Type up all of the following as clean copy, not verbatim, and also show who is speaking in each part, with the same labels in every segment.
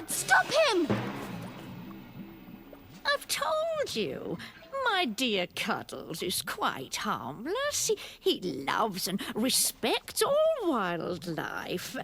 Speaker 1: Dad, stop him!
Speaker 2: I've told you. My dear Cuddles is quite harmless. He loves and respects all wildlife.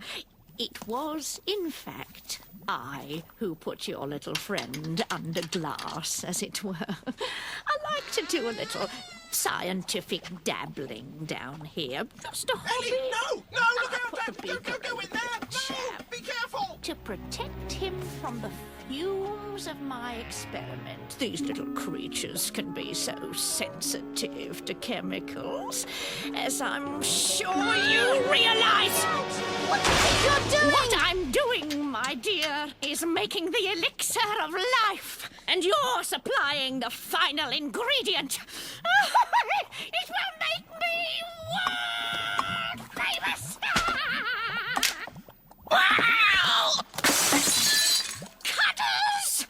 Speaker 2: It was, in fact, I who put your little friend under glass, as it were. I like to do a little scientific dabbling down here. Just a hobby.
Speaker 3: Ellie, no! No, look out, Dad! Don't go in there! No! Be careful!
Speaker 2: To protect him from the fumes of my experiment. These little creatures can be so sensitive to chemicals, as I'm sure you realize.
Speaker 1: What do you think you're doing?
Speaker 2: What I'm doing, my dear, is making the elixir of life, and you're supplying the final ingredient. It will make me world famous. Wow! Cuddles!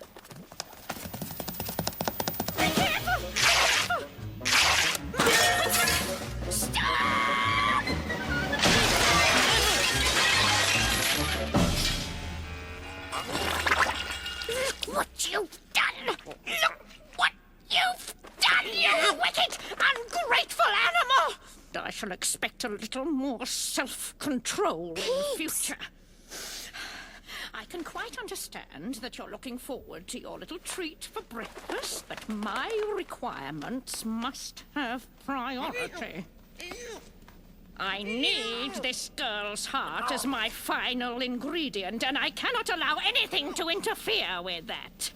Speaker 2: Be careful! Stop! Look what you've done! Look what you've done, you wicked, ungrateful animal! I shall expect a little more self-control in future. I can quite understand that you're looking forward to your little treat for breakfast, but my requirements must have priority. I need this girl's heart as my final ingredient, and I cannot allow anything to interfere with that.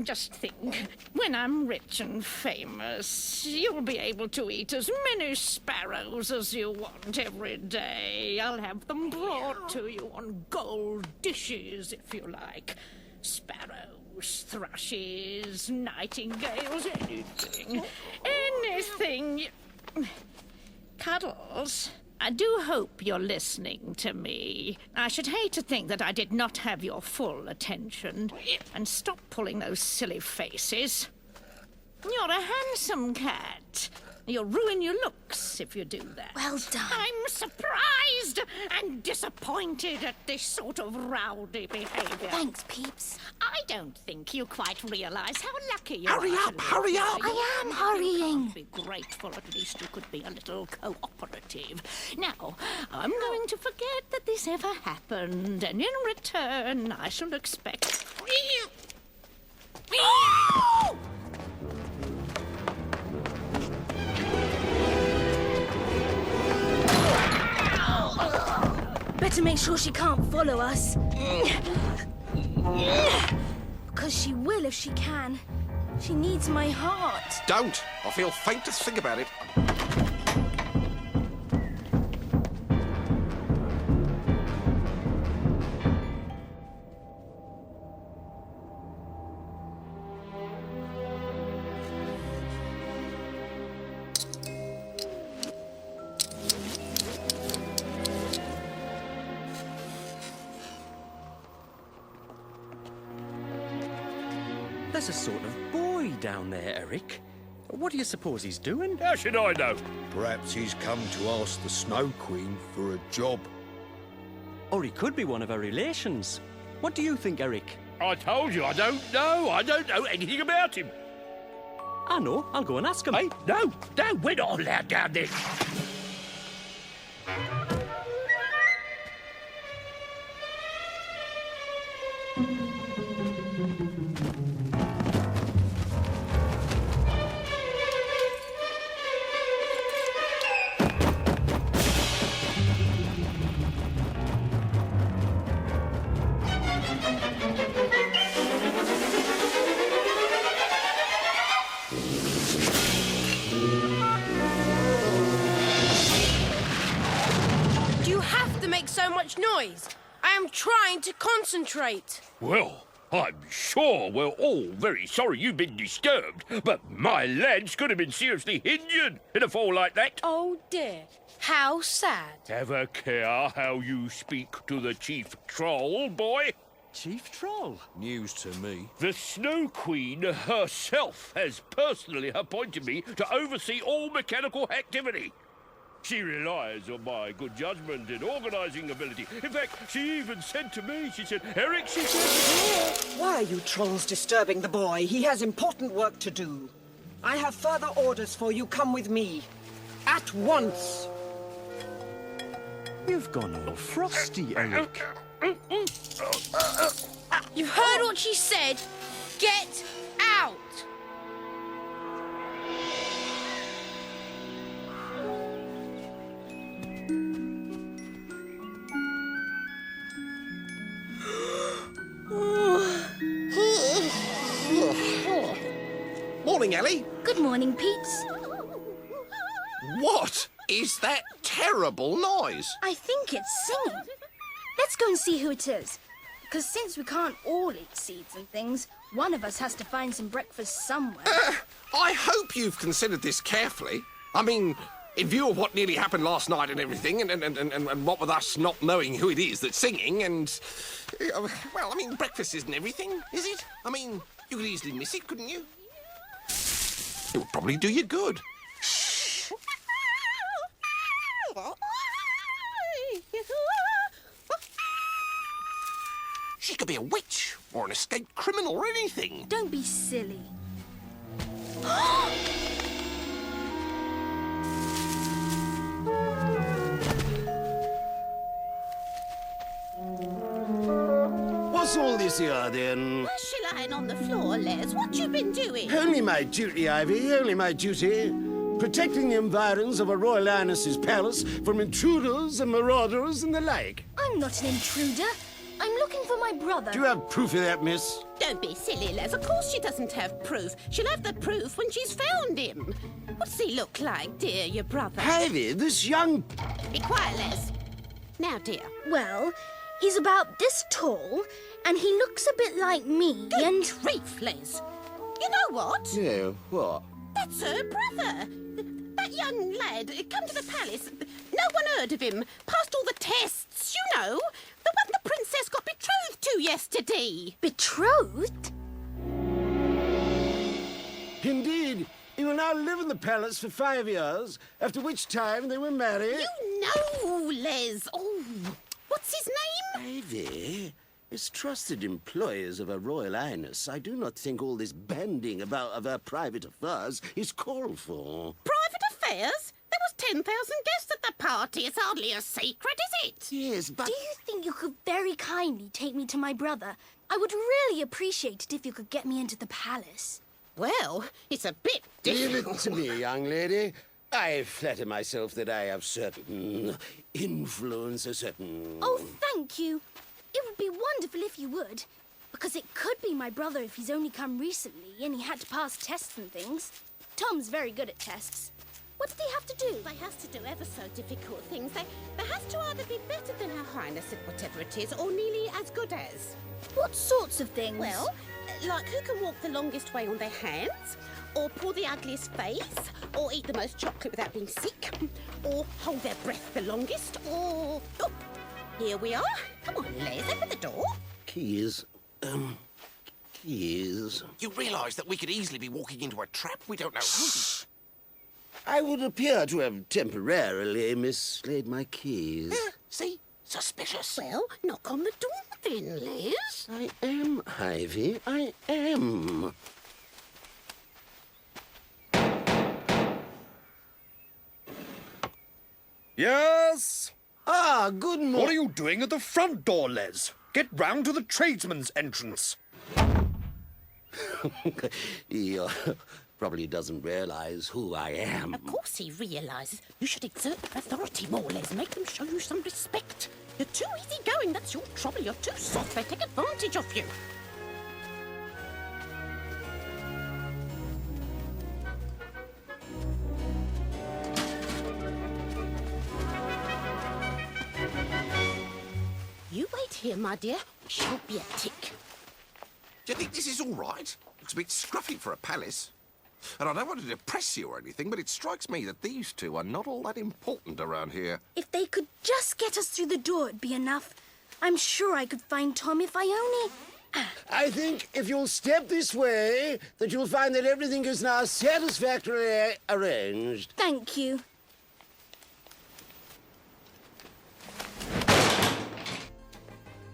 Speaker 2: Just think, when I'm rich and famous, you'll be able to eat as many sparrows as you want every day. I'll have them brought to you on gold dishes, if you like. Sparrows, thrushes, nightingales, anything. Anything. Cuddles, I do hope you're listening to me. I should hate to think that I did not have your full attention. And stop pulling those silly faces. You're a handsome cat. You'll ruin your looks if you do that.
Speaker 1: Well done.
Speaker 2: I'm surprised and disappointed at this sort of rowdy behavior.
Speaker 1: Thanks, Peeps.
Speaker 2: I don't think you quite realize how lucky you
Speaker 3: Hurry
Speaker 2: are.
Speaker 3: up, hurry up!
Speaker 1: I am hurrying.
Speaker 2: Be grateful at least you could be a little cooperative. Now, I'm going to forget that this ever happened, and in return, I shall expect. Oh!
Speaker 1: Better make sure she can't follow us. Because she will if she can. She needs my heart.
Speaker 3: Don't! I feel faint to think about it.
Speaker 4: There's a sort of boy down there, Eric. What do you suppose he's doing?
Speaker 5: How should I know?
Speaker 6: Perhaps he's come to ask the Snow Queen for a job.
Speaker 4: Or he could be one of her relations. What do you think, Eric?
Speaker 5: I told you I don't know. I don't know anything about him.
Speaker 4: I know. I'll go and ask him.
Speaker 5: Hey, no, we're not allowed down there.
Speaker 7: Do you have to make so much noise? I am trying to concentrate.
Speaker 5: Well, I'm sure we're all very sorry you've been disturbed, but my lads could have been seriously injured in a fall like that.
Speaker 7: Oh dear, how sad.
Speaker 5: Have a care how you speak to the Chief Troll, boy.
Speaker 4: Chief Troll?
Speaker 6: News to me.
Speaker 5: The Snow Queen herself has personally appointed me to oversee all mechanical activity. She relies on my good judgment and organising ability. In fact, she even said to me, she said, Eric, she said...
Speaker 8: Why are you trolls disturbing the boy? He has important work to do. I have further orders for you. Come with me. At once.
Speaker 4: You've gone all frosty, Eric.
Speaker 7: You've heard what she said. Get out!
Speaker 3: Morning, Ellie.
Speaker 1: Good morning, Pete.
Speaker 3: What is that terrible noise?
Speaker 1: I think it's singing. Let's go and see who it is. Because since we can't all eat seeds and things, one of us has to find some breakfast somewhere.
Speaker 3: I hope you've considered this carefully. I mean, in view of what nearly happened last night and everything, and what with us not knowing who it is that's singing, and... well, I mean, breakfast isn't everything, is it? I mean, you could easily miss it, couldn't you? It would probably do you good. She could be a witch, or an escaped criminal, or anything.
Speaker 1: Don't be silly.
Speaker 9: What's all this here, then?
Speaker 2: Why's she lying on the floor, Les? What you been doing?
Speaker 9: Only my duty, Ivy, only my duty. Protecting the environs of Her Royal Highness's palace from intruders and marauders and the like.
Speaker 1: I'm not an intruder. I'm looking for my brother.
Speaker 9: Do you have proof of that, miss?
Speaker 2: Don't be silly, Les. Of course she doesn't have proof. She'll have the proof when she's found him. What's he look like, dear, your brother?
Speaker 9: Ivy, this young...
Speaker 2: Be quiet, Les. Now, dear.
Speaker 1: Well, he's about this tall, and he looks a bit like me, and...
Speaker 2: Good grief, Les. You know what?
Speaker 9: Yeah, what?
Speaker 2: That's her brother. That young lad, come to the palace. No one heard of him. Passed all the tests, you know. The one the princess got betrothed to yesterday.
Speaker 1: Betrothed?
Speaker 9: Indeed. He will now live in the palace for 5 years, after which time they were married.
Speaker 2: You know, Les. Oh, what's his name?
Speaker 9: Ivy, as trusted employers of Her Royal Highness, I do not think all this banding of her private affairs is called for.
Speaker 2: Private affairs? There was 10,000 guests at the party. It's hardly a secret, is it?
Speaker 9: Yes, but...
Speaker 1: Do you think you could very kindly take me to my brother? I would really appreciate it if you could get me into the palace.
Speaker 2: Well, it's a bit
Speaker 9: Leave
Speaker 2: difficult.
Speaker 9: it to me, young lady. I flatter myself that I have certain influence, a certain...
Speaker 1: Oh, thank you. It would be wonderful if you would. Because it could be my brother if he's only come recently and he had to pass tests and things. Tom's very good at tests. What did he have to do?
Speaker 2: They has to do ever so difficult things. They has to either be better than Her Highness at whatever it is, or nearly as good as.
Speaker 1: What sorts of things?
Speaker 2: Well, like who can walk the longest way on their hands, or pull the ugliest face, or eat the most chocolate without being sick, or hold their breath the longest, or... Oh, here we are. Come on, Les, open the door.
Speaker 9: Keys. Keys.
Speaker 3: You realise that we could easily be walking into a trap? We don't know who.
Speaker 9: I would appear to have temporarily mislaid my keys.
Speaker 3: See? Suspicious.
Speaker 2: Well, knock on the door then, Les.
Speaker 9: I am, Ivy. I am.
Speaker 6: Yes?
Speaker 9: Ah, good morning.
Speaker 6: What are you doing at the front door, Les? Get round to the tradesman's entrance.
Speaker 9: He probably doesn't realise who I am.
Speaker 2: Of course he realises. You should exert authority more, Les. Make them show you some respect. You're too easygoing, that's your trouble. You're too soft. They take advantage of you. You wait here, my dear. Shan't be a tick.
Speaker 3: Do you think this is all right? Looks a bit scruffy for a palace. And I don't want to depress you or anything, but it strikes me that these two are not all that important around here.
Speaker 1: If they could just get us through the door, it'd be enough. I'm sure I could find Tom if I only...
Speaker 9: I think if you'll step this way, that you'll find that everything is now satisfactorily arranged.
Speaker 1: Thank you.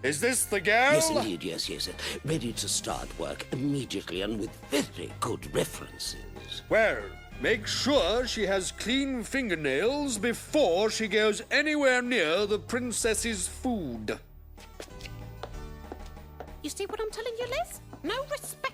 Speaker 6: Is this the girl?
Speaker 9: Yes, indeed, yes. Ready to start work immediately and with very good references.
Speaker 6: Well, make sure she has clean fingernails before she goes anywhere near the princess's food.
Speaker 2: You see what I'm telling you, Liz? No respect